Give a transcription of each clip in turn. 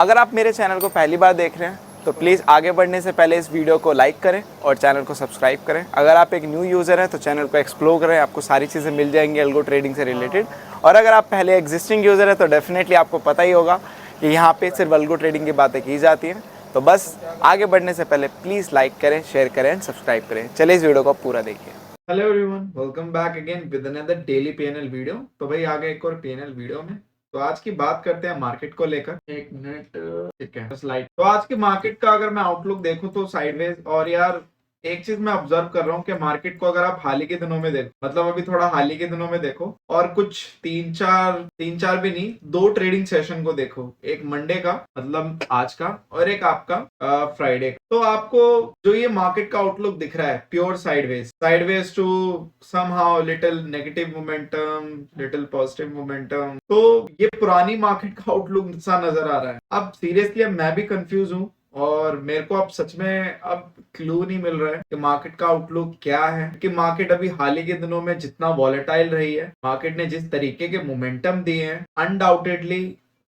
अगर आप मेरे चैनल को पहली बार देख रहे हैं तो प्लीज़ आगे बढ़ने से पहले इस वीडियो को लाइक करें और चैनल को सब्सक्राइब करें। अगर आप एक न्यू यूज़र हैं तो चैनल को एक्सप्लोर करें, आपको सारी चीज़ें मिल जाएंगी अल्गो ट्रेडिंग से रिलेटेड। और अगर आप पहले एग्जिस्टिंग यूज़र हैं तो डेफिनेटली आपको पता ही होगा कि यहाँ पे सिर्फ अल्गो ट्रेडिंग की बातें की जाती हैं। तो बस आगे बढ़ने से पहले प्लीज़ लाइक करें, शेयर करें एंड सब्सक्राइब करें। चलिए इस वीडियो को पूरा देखिए। Hello everyone, welcome back again with another daily PNL video. तो भाई आ गए एक और पीएनएल वीडियो में। तो आज की बात करते हैं मार्केट को लेकर। एक मिनट, ठीक है, स्लाइड। तो आज की मार्केट का अगर मैं आउटलुक देखूं तो साइडवेज। और यार एक चीज मैं ऑब्जर्व कर रहा हूँ कि मार्केट को अगर आप हाल ही के दिनों में देखो, मतलब अभी थोड़ा हाल ही के दिनों में देखो और कुछ तीन चार भी नहीं, दो ट्रेडिंग सेशन को देखो, एक मंडे का मतलब आज का और एक आपका फ्राइडे का। तो आपको जो ये मार्केट का आउटलुक दिख रहा है pure sideways to somehow little negative momentum, little positive momentum. तो ये पुरानी मार्केट का आउटलुक सा नजर आ रहा है। अब सीरियसली अब मैं भी कंफ्यूज हूँ और मेरे को अब सच में अब क्लू नहीं मिल रहा है कि मार्केट का आउटलुक क्या है। कि मार्केट अभी हाल ही के दिनों में जितना वॉलेटाइल रही है, मार्केट ने जिस तरीके के मोमेंटम दिए हैं, undoubtedly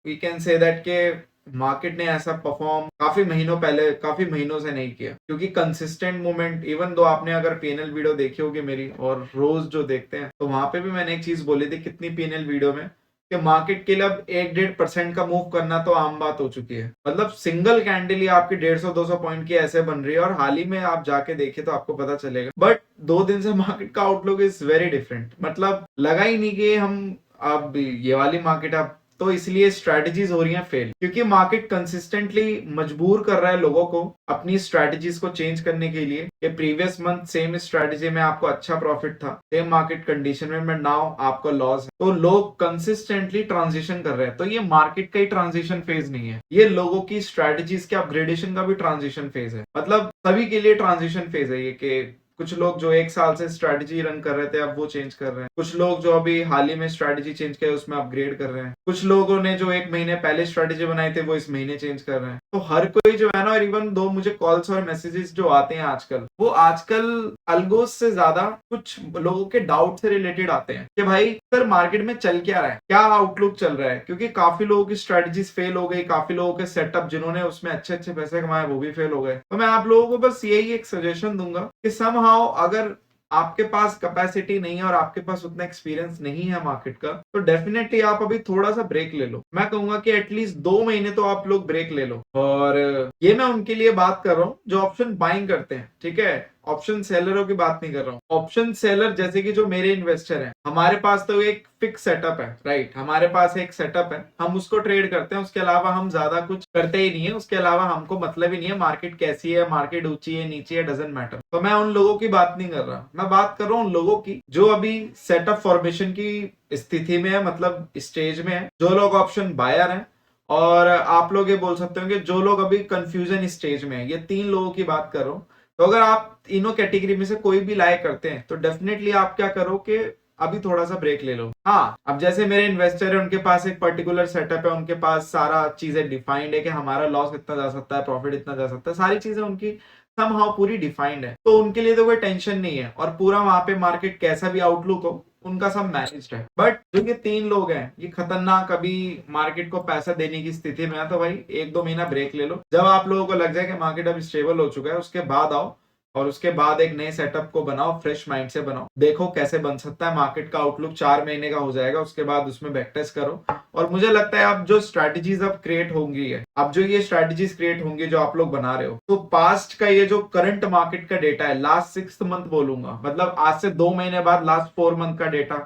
we can say that के मार्केट ने ऐसा परफॉर्म काफी महीनों से नहीं किया। क्योंकि कंसिस्टेंट मूवमेंट, इवन दो आपने अगर पीएनएल वीडियो देखी होगी मेरी और रोज जो देखते हैं, तो वहां पे भी मैंने एक चीज बोली थी कितनी पीएनएल वीडियो में कि मार्केट के लिए अब 1-1.5% का मूव करना तो आम बात हो चुकी है। मतलब सिंगल कैंडल ही आपकी 150-200 पॉइंट की ऐसे बन रही है और हाल ही में आप जाके देखिए तो आपको पता चलेगा। बट 2 दिन से मार्केट का आउटलुक इज वेरी डिफरेंट। मतलब लगा ही नहीं कि हम अब ये वाली मार्केट अब तो इसलिए स्ट्रेटजीज हो रही हैं फेल, क्योंकि मार्केट कंसिस्टेंटली मजबूर कर रहा है लोगों को अपनी स्ट्रेटजीज को चेंज करने के लिए। कि प्रीवियस मंथ सेम स्ट्रेटजी में आपको अच्छा प्रॉफिट था, सेम मार्केट कंडीशन में नाउ आपको लॉस है। तो लोग कंसिस्टेंटली ट्रांजिशन कर रहे हैं। तो ये मार्केट का ही ट्रांजिशन फेज नहीं है, ये लोगों की स्ट्रेटजीज के अपग्रेडेशन का भी ट्रांजिशन फेज है। मतलब सभी के लिए ट्रांजिशन फेज है ये। कि कुछ लोग जो 1 साल से स्ट्रेटजी रन कर रहे थे अब वो चेंज कर रहे हैं, कुछ लोग जो अभी हाल ही में स्ट्रेटजी चेंज किया उसमें अपग्रेड कर रहे हैं, कुछ लोगों ने जो 1 महीने पहले स्ट्रेटजी बनाए थे वो इस महीने चेंज कर रहे हैं। तो हर कोई जो है ना, और इवन दो मुझे कॉल्स और मैसेजेस जो आते हैं आजकल, वो आजकल अल्गोस से ज्यादा कुछ लोगों के डाउट से रिलेटेड आते हैं कि भाई सर मार्केट में चल क्या रहा है, क्या आउटलुक चल रहा है। क्योंकि काफी लोगों की स्ट्रेटजीज फेल हो गई, काफी लोगों के सेटअप जिन्होंने उसमें अच्छे अच्छे पैसे कमाए वो भी फेल हो गए। तो मैं आप लोगों को बस यही एक सजेशन दूंगा कि समहाउ अगर आपके पास कैपेसिटी नहीं है और आपके पास उतना एक्सपीरियंस नहीं है मार्केट का, तो डेफिनेटली आप अभी थोड़ा सा ब्रेक ले लो। मैं कहूंगा कि एटलीस्ट 2 महीने तो आप लोग ब्रेक ले लो। और ये मैं उनके लिए बात कर रहा हूँ जो ऑप्शन बाइंग करते हैं, ठीक है, ऑप्शन सेलरों की बात नहीं कर रहा हूँ। ऑप्शन सेलर जैसे कि जो मेरे इन्वेस्टर हैं, हमारे पास तो एक फिक्स सेटअप है, राइट, हमारे पास एक सेटअप है, हम उसको ट्रेड करते हैं, उसके अलावा हम ज्यादा कुछ करते ही नहीं है। उसके अलावा हमको मतलब ही नहीं है मार्केट कैसी है, मार्केट ऊंची है नीचे है, डजेंट मैटर। तो मैं उन लोगों की बात नहीं कर रहा, मैं बात कर रहा हूँ उन लोगों की जो अभी सेटअप फॉर्मेशन की स्थिति में है, मतलब स्टेज में है, जो लोग ऑप्शन बायर हैं। और आप लोग ये बोल सकते हो कि जो लोग अभी कंफ्यूजन स्टेज में है, ये 3 लोगों की बात कर रहा हूँ। तो अगर आप तीनों कैटेगरी में से कोई भी लाइक करते हैं तो डेफिनेटली आप क्या करो कि अभी थोड़ा सा ब्रेक ले लो। हाँ, अब जैसे मेरे इन्वेस्टर है, उनके पास एक पर्टिकुलर सेटअप है, उनके पास सारा चीजें डिफाइंड है कि हमारा लॉस इतना जा सकता है, प्रॉफिट इतना जा सकता है, सारी चीजें उनकी समहाउ पूरी डिफाइंड है। तो उनके लिए तो कोई टेंशन नहीं है और पूरा वहां पे मार्केट कैसा भी आउटलुक हो उनका सब मैनेज्ड है। बट जो ये 3 लोग हैं ये खतरनाक अभी मार्केट को पैसा देने की स्थिति में है। तो भाई 1-2 महीना ब्रेक ले लो। जब आप लोगों को लग जाए कि मार्केट अब स्टेबल हो चुका है, उसके बाद आओ और उसके बाद एक नए सेटअप को बनाओ, फ्रेश माइंड से बनाओ, देखो कैसे बन सकता है। मार्केट का आउटलुक 4 महीने का हो जाएगा, उसके बाद उसमें बैक टेस्ट करो। और मुझे लगता है अब जो स्ट्रैटेजीज अब क्रिएट होंगी है, अब जो ये स्ट्रैटेजीज क्रिएट होंगी जो आप लोग बना रहे हो, तो पास्ट का ये जो करंट मार्केट का डेटा है, लास्ट 6 मंथ बोलूंगा, मतलब आज से 2 महीने बाद लास्ट 4 मंथ का डेटा,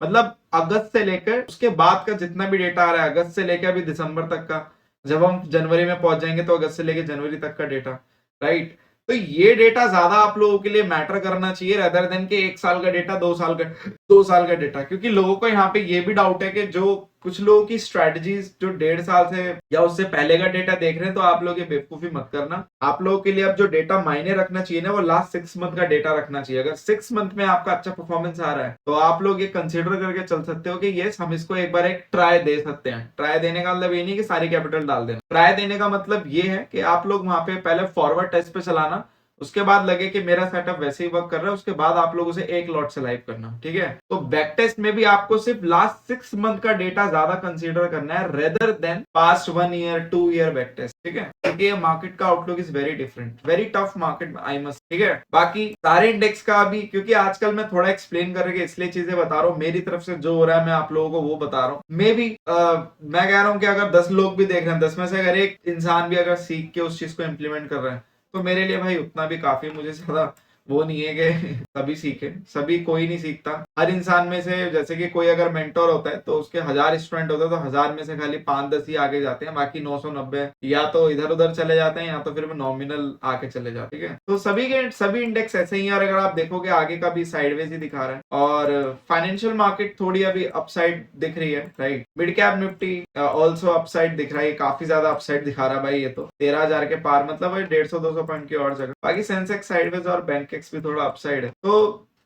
मतलब अगस्त से लेकर उसके बाद का जितना भी डेटा आ रहा है, अगस्त से लेकर अभी दिसंबर तक का, जब हम जनवरी में पहुंच जाएंगे तो अगस्त से लेकर जनवरी तक का डेटा, राइट। तो ये डेटा ज्यादा आप लोगों के लिए मैटर करना चाहिए रेदर देन के 1 साल का डेटा, 2 साल का डेटा। क्योंकि लोगों को यहाँ पे ये भी डाउट है कि जो कुछ लोगों की स्ट्रेटजीज जो 1.5 साल से या उससे पहले का डेटा देख रहे हैं, तो आप लोग ये बेवकूफी मत करना। आप लोगों के लिए अब जो डेटा मायने रखना चाहिए ना, वो लास्ट 6 मंथ का डेटा रखना चाहिए। अगर 6 मंथ में आपका अच्छा परफॉर्मेंस आ रहा है तो आप लोग ये कंसिडर करके चल सकते हो कि यस, हम इसको एक बार एक ट्राई दे सकते हैं। ट्राई देने का मतलब ये नहीं कि सारी कैपिटल डाल देना। ट्राई देने का मतलब ये है कि आप लोग वहां पे पहले फॉरवर्ड टेस्ट पे चलाना, उसके बाद लगे कि मेरा सेटअप वैसे ही वर्क कर रहा है, उसके बाद आप लोग उसे एक लॉट से लाइव करना, ठीक है। तो बैक टेस्ट में भी आपको सिर्फ लास्ट 6 मंथ का डेटा ज्यादा कंसीडर करना है rather than past 1 year 2 year back test, ठीक है, क्योंकि ये मार्केट का outlook is very different, very tough market I must, ठीक है। बाकी सारे इंडेक्स का भी, क्योंकि आजकल मैं थोड़ा एक्सप्लेन करके इसलिए चीजें बता रहा हूँ, मेरी तरफ से जो हो रहा है मैं आप लोगों को वो बता रहा हूँ। मे भी मैं कह रहा हूँ कि अगर 10 लोग भी देख रहे हैं, 10 में से अगर एक इंसान भी अगर सीख के उस चीज को इम्प्लीमेंट कर रहे हैं, तो मेरे लिए भाई उतना भी काफी, मुझे ज्यादा वो नहीं है कि सभी सीखे, सभी कोई नहीं सीखता। हर इंसान में से, जैसे कि कोई अगर मेंटोर होता है तो उसके 1000 स्टूडेंट होते हैं, तो 1000 में से खाली 5-10 ही आगे जाते हैं, बाकी 990 या तो इधर उधर चले जाते हैं या तो फिर नॉमिनल आके चले जाते हैं, ठीक है। तो सभी इंडेक्स ऐसे ही है, और अगर आप देखोगे आगे का भी साइडवेज ही दिखा रहा है, और फाइनेंशियल मार्केट थोड़ी अभी अपसाइड दिख रही है, right. Mid cap Nifty also upside दिख रहा है, काफी ज्यादा अपसाइड दिखा रहा है भाई, ये तो 13,000 के पार, मतलब 150-200 पॉइंट की और जगह। बाकी सेंसेक्स साइडवेज और बैंक भी थोड़ा अपसाइड है। तो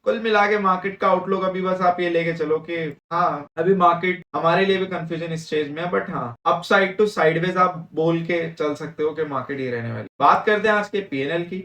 कुल मिला के मार्केट का आउटलुक अभी बस आप ये लेके चलो कि हाँ, अभी मार्केट हमारे लिए भी कंफ्यूजन स्टेज में है, बट हाँ, अपसाइड टू साइडवेज आप बोल के चल सकते हो कि मार्केट ये रहने वाली। बात करते हैं आज के पीएनएल की।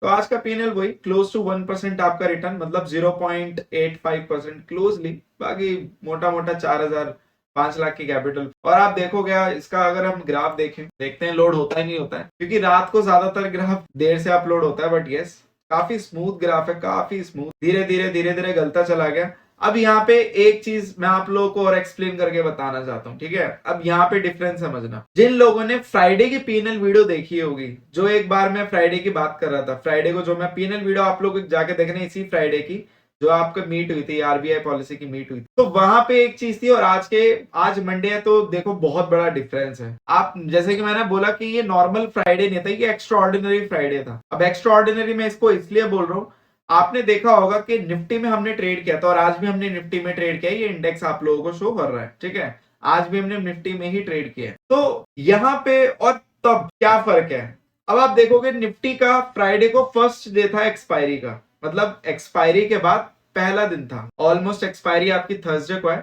तो आज का पीएनएल वही क्लोज टू 1% आपका रिटर्न, मतलब 0.85% क्लोजली, बाकी मोटा मोटा 5 लाख की कैपिटल। और आप देखोगे इसका, अगर हम ग्राफ देखते हैं, लोड होता ही नहीं होता है, क्योंकि रात को ज्यादातर ग्राफ देर से अपलोड होता है, बट यस, काफी स्मूथ ग्राफ है, काफी स्मूथ, धीरे धीरे गलता चला गया। अब यहाँ पे एक चीज मैं आप लोगों को और एक्सप्लेन करके बताना चाहता हूँ, ठीक है। अब यहाँ पे डिफरेंस समझना, जिन लोगों ने फ्राइडे की पीएनएल वीडियो देखी होगी, जो एक बार मैं फ्राइडे की बात कर रहा था, फ्राइडे को जो मैं पीएनएल वीडियो आप लोग जाके देखने, इसी फ्राइडे की जो आपका मीट हुई थी, आरबीआई पॉलिसी की मीट हुई थी, तो वहां पे एक चीज थी, और आज मंडे है, तो देखो बहुत बड़ा डिफरेंस है। आप जैसे कि मैंने बोला कि ये नॉर्मल फ्राइडे नहीं था, ये एक्स्ट्रा ऑर्डिनरी फ्राइडे था। अब एक्स्ट्रा ऑर्डिनरी में इसको इसलिए बोल रहा हूँ, आपने देखा होगा कि निफ्टी में हमने ट्रेड किया था, और आज भी हमने निफ्टी में ट्रेड किया, ये इंडेक्स आप लोगों को शो कर रहा है, ठीक है। आज भी हमने निफ्टी में ही ट्रेड किया है। तो यहाँ पे और तब क्या फर्क है, अब आप देखोगे निफ्टी का फ्राइडे को फर्स्ट डे था एक्सपायरी का, मतलब एक्सपायरी के बाद पहला दिन था। ऑलमोस्ट एक्सपायरी आपकी थर्सडे को है,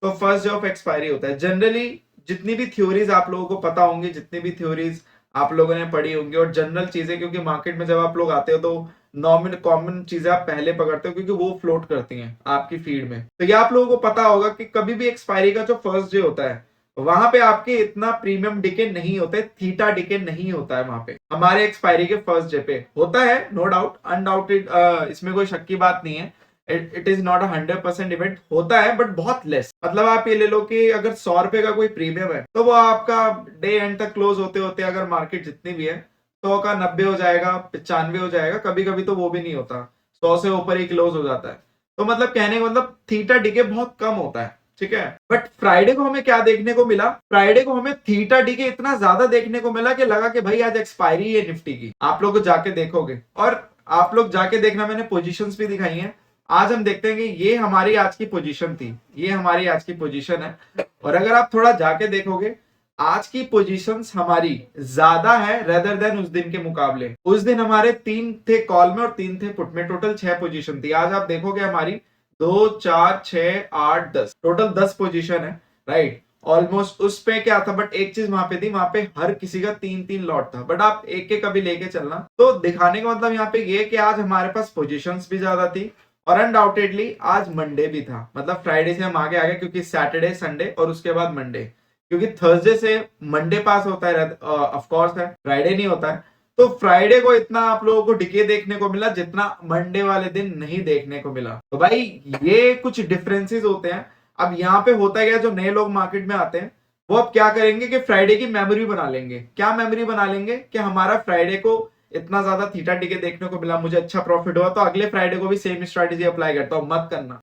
तो फर्स्ट डे ऑफ एक्सपायरी होता है। जनरली जितनी भी थ्योरीज आप लोगों को पता होंगी, जितनी भी थ्योरीज आप लोगों ने पढ़ी होंगी, और जनरल चीजें, क्योंकि मार्केट में जब आप लोग आते हो तो नॉर्मल कॉमन चीजें आप पहले पकड़ते हो, क्योंकि वो फ्लोट करती हैं आपकी फीड में। तो ये आप लोगों को पता होगा कि कभी भी एक्सपायरी का जो फर्स्ट डे होता है, वहां पे आपके इतना प्रीमियम डिके नहीं होते, थीटा डिके नहीं होता है वहां पे। हमारे एक्सपायरी के फर्स्ट डे पे होता है, नो डाउट, अनडाउटेड, इसमें कोई शक की बात नहीं है। इट इज नॉट 100% इवेंट, होता है बट बहुत लेस। मतलब आप ये ले लो कि अगर 100 रुपए का कोई प्रीमियम है, तो वो आपका डे एंड तक क्लोज होते होते, अगर मार्केट जितनी भी है, 100 का 90 हो जाएगा, 95 हो जाएगा, कभी कभी तो वो भी नहीं होता, 100 से ऊपर ही क्लोज हो जाता है। तो मतलब कहने का मतलब थीटा डिके बहुत कम होता है, ठीक है। बट फ्राइडे को हमें क्या देखने को मिला, फ्राइडे को हमें थीटा डिके इतना ज्यादा देखने को मिला कि लगा कि भाई आज एक्सपायरी है निफ्टी की। आप लोग जाके देखोगे, और आप लोग जाके देखना, मैंने पोजीशंस भी दिखाई हैं। आज हम देखते हैं कि ये हमारी आज की पोजीशन थी, ये हमारी आज की पोजीशन है, और अगर आप थोड़ा जाके देखोगे, आज की पोजीशंस हमारी ज्यादा है रेदर देन उस दिन के मुकाबले। उस दिन हमारे 3 थे कॉल में और 3 थे पुट में, टोटल 6 पोजीशन थी। आज आप देखोगे हमारी 2, 4, 6, 8, 10, टोटल 10 पोजीशन है, राइट। ऑलमोस्ट उस पे क्या था, बट एक चीज वहां पे थी, वहां पे हर किसी का 3-3 लॉट था, बट आप एक एक कभी लेके चलना। तो दिखाने का मतलब यहाँ पे ये कि आज हमारे पास पोजीशंस भी ज्यादा थी, और अनडाउटेडली आज मंडे भी था, मतलब फ्राइडे से हम आगे आ गए, क्योंकि सैटरडे, संडे और उसके बाद मंडे, क्योंकि थर्सडे से मंडे पास होता है, ऑफ कोर्स है, फ्राइडे नहीं होता है। तो फ्राइडे को इतना आप लोगों को डिके देखने को मिला जितना मंडे वाले दिन नहीं देखने को मिला। तो भाई ये कुछ डिफरेंसेस होते हैं। अब यहाँ पे होता गया, जो नए लोग मार्केट में आते हैं, वो अब क्या करेंगे कि फ्राइडे की मेमोरी बना लेंगे। क्या मेमोरी बना लेंगे कि हमारा फ्राइडे को इतना ज्यादा थीटा टिके देखने को मिला, मुझे अच्छा प्रॉफिट हुआ, तो अगले फ्राइडे को भी सेम स्ट्रेटेजी अप्लाई करता हूं।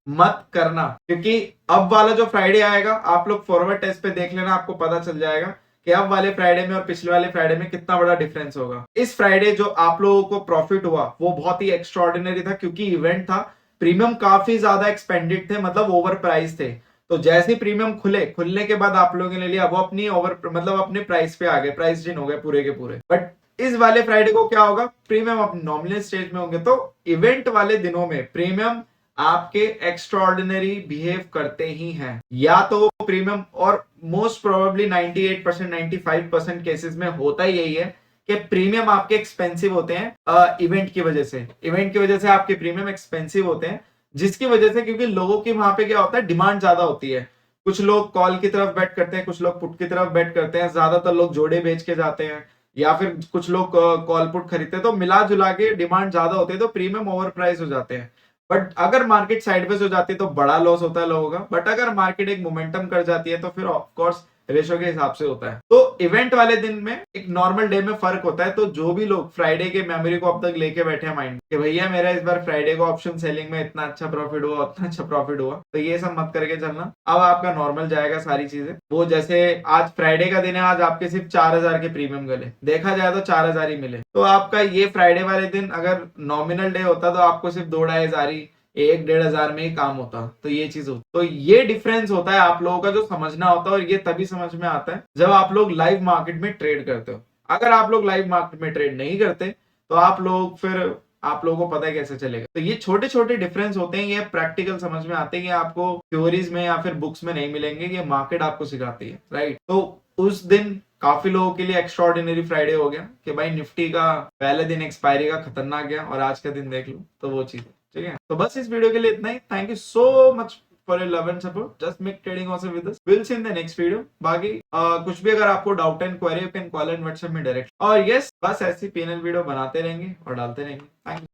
मत करना, क्योंकि अब वाला जो फ्राइडे आएगा, आप लोग फॉरवर्ड टेस्ट पे देख लेना, आपको पता चल जाएगा कि अब वाले फ्राइडे में और पिछले वाले फ्राइडे में कितना बड़ा डिफरेंस होगा। इस फ्राइडे जो आप लोगों को प्रॉफिट हुआ वो बहुत ही एक्स्ट्राऑर्डिनरी था, क्योंकि इवेंट था, प्रीमियम काफी ज्यादा एक्सपेंडेड थे, मतलब ओवर प्राइस थे। तो जैसे प्रीमियम खुलने के बाद आप लोगों ने लिया, वो अपनी मतलब अपने प्राइस पे आ गए, प्राइस जिन हो गए पूरे के पूरे। बट इस वाले फ्राइडे को क्या होगा, प्रीमियम अपने नॉमिनल स्टेज में होंगे। तो इवेंट वाले दिनों में प्रीमियम आपके एक्स्ट्राऑर्डिनरी बिहेव करते ही हैं, या तो वो प्रीमियम, और मोस्ट प्रोबेबली 98% 95% केसेस में होता ही यही है कि प्रीमियम आपके एक्सपेंसिव होते हैं इवेंट की वजह से। इवेंट की वजह से आपके प्रीमियम एक्सपेंसिव होते हैं, जिसकी वजह से क्योंकि लोगों की वहां पे क्या होता है, डिमांड ज्यादा होती है। कुछ लोग कॉल की तरफ बेट करते हैं, कुछ लोग पुट की तरफ बेट करते हैं, ज्यादातर लोग जोड़े बेच के जाते हैं, या फिर कुछ लोग कॉल पुट खरीदते हैं। तो मिला जुला के डिमांड ज्यादा होती है तो प्रीमियम ओवर प्राइस हो जाते हैं। बट अगर मार्केट साइडवेज हो जाती है तो बड़ा लॉस होता है लोगों का। बट अगर मार्केट एक मोमेंटम कर जाती है तो फिर ऑफकोर्स रेशो के हिसाब से होता है। तो इवेंट वाले दिन में एक नॉर्मल डे में फर्क होता है। तो जो भी लोग फ्राइडे के मेमोरी को अब तक लेके बैठे हैं माइंड कि भैया मेरा इस बार फ्राइडे को ऑप्शन सेलिंग में इतना अच्छा प्रॉफिट हुआ, उतना अच्छा प्रॉफिट हुआ, तो ये सब मत करके चलना। अब आपका नॉर्मल जाएगा सारी चीजें। वो जैसे आज फ्राइडे का दिन है, आज आपके सिर्फ 4000 के प्रीमियम गले, देखा जाए तो 4000 ही मिले। तो आपका ये फ्राइडे वाले दिन अगर नॉमिनल डे होता तो आपको सिर्फ 2-2.5 ही 1-1.5 में ही काम होता। तो ये चीज होती, तो ये डिफरेंस होता है आप लोगों का जो समझना होता है। और ये तभी समझ में आता है जब आप लोग लाइव मार्केट में ट्रेड करते हो। अगर आप लोग लाइव मार्केट में ट्रेड नहीं करते तो आप लोगों को पता है कैसे चलेगा। तो ये छोटे छोटे डिफरेंस होते हैं, ये प्रैक्टिकल समझ में आते हैं, ये आपको थ्योरीज में या फिर बुक्स में नहीं मिलेंगे, ये मार्केट आपको सिखाती है, राइट। तो उस दिन काफी लोगों के लिए एक्स्ट्राऑर्डिनरी फ्राइडे हो गया कि भाई निफ्टी का पहले दिन एक्सपायरी का खतरनाक गया और आज का दिन देख लो। तो वो चीज है, ठीक है। तो बस इस वीडियो के लिए इतना ही। Thank you so much for your love and support. Just make trading awesome with us. Will see in the next video. बाकी कुछ भी अगर आपको doubt and query you can call and WhatsApp में डायरेक्ट। और यस, बस ऐसी PNL video बनाते रहेंगे और डालते रहेंगे। Thank you.